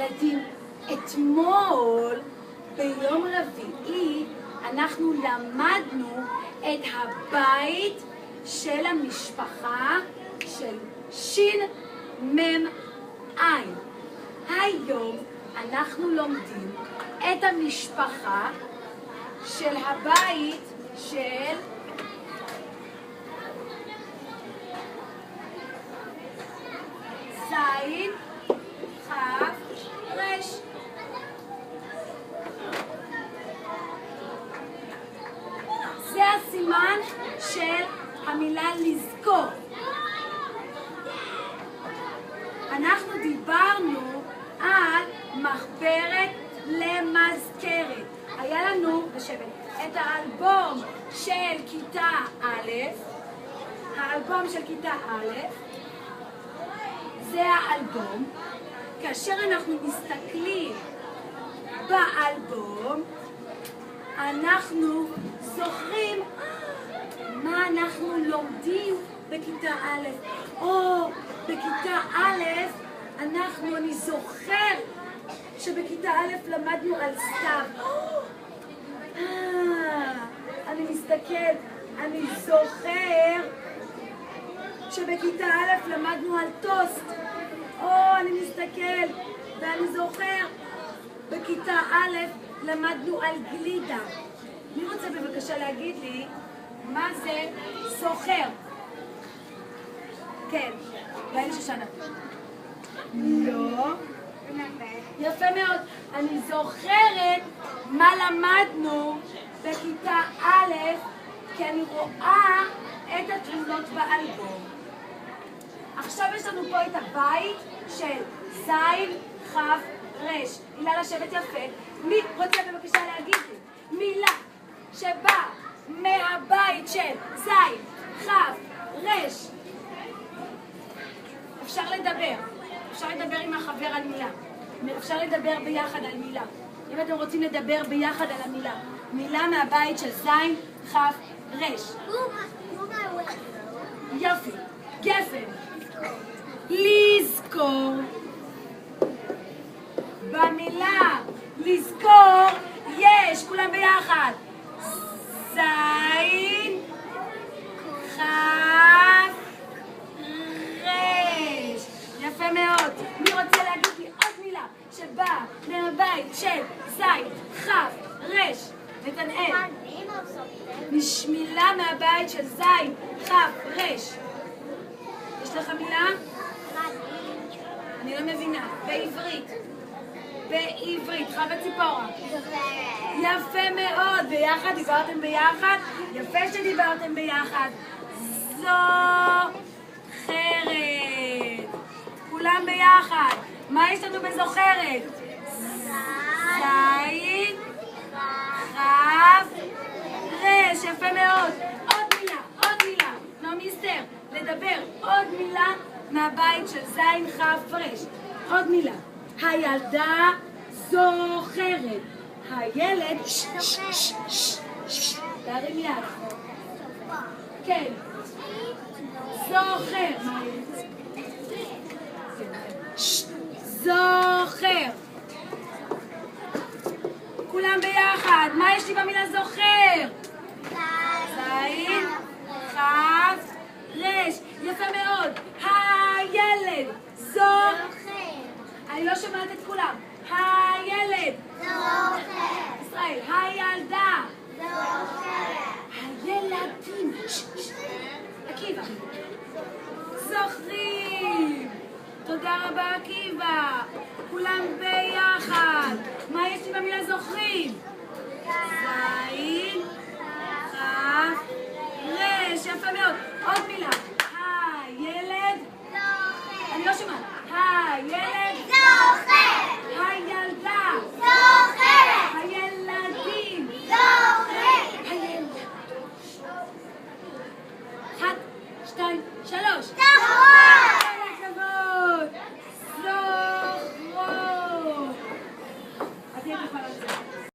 ילדים, אתמול ביום רביעי אנחנו למדנו את הבית של המשפחה של שין מם עין. היום אנחנו לומדים את המשפחה של הבית של זין חף רש. זה הסימן של המילה לזכור. אנחנו דיברנו על מחברת למזכרת. היה לנו בשבט את האלבום של כיתה א', האלבום של כיתה א', זה האלבום. כאשר אנחנו מסתכלים באלבום, אנחנו זוכרים מה אנחנו לומדים בכיתה א'. בכיתה א', אני זוכר שבכיתה א' למדנו על סתיו. אני מסתכל, אני זוכר שבכיתה א' למדנו על טוסט. אני מסתכל ואני זוכר בכיתה א' למדנו על גלידה. מי רוצה בבקשה להגיד לי מה זה זוכר? כן, ואין שושנה. לא. יפה מאוד. אני זוכרת מה למדנו בכיתה א', כי אני רואה את התמונות באלבום. עכשיו יש לנו פה את הבית של זין חף רש. מילה לשבת יפה. מי רוצה בבקשה להגיד לי מילה שבאה מהבית של זין חף רש? אפשר לדבר עם החבר על מילה. אפשר לדבר ביחד על מילה. אם אתם רוצים לדבר ביחד על המילה. מילה מהבית של זין חף רש. יופי, גפן. לזכור. במילה לזכור יש, כולם ביחד, זין חף רש. יפה מאוד. מי רוצה להגיד לי עוד מילה שבאה מהבית של זין חף רש? נתנאל. מילה מהבית של זין חף רש. יש לך מילה? אני לא מבינה. בעברית, חווה ציפורה. יפה מאוד. ביחד, דיברתם ביחד? יפה שדיברתם ביחד. זוכרת. כולם ביחד. מה יש לנו בזוכרת? זין חף רש. יפה מאוד. עוד מילה. מיסטר, לדבר עוד מילה מהבית של זין חף רש. עוד מילה. הילדה זוכרת. הילד תרים יד. כן. זוכר. זוכר. כולם ביחד. מה יש לי במילה זוכר? זין חף רש. יפה מאוד. הילד זוכר. אני לא שומעת את כולם. הילד זוכר. ישראל. הילדה זוכרת. הילדים עקיבא זוכרים. תודה רבה עקיבא. כולם ביחד. מה יש לי במילה זוכרים? זין חף רש. יפה מאוד.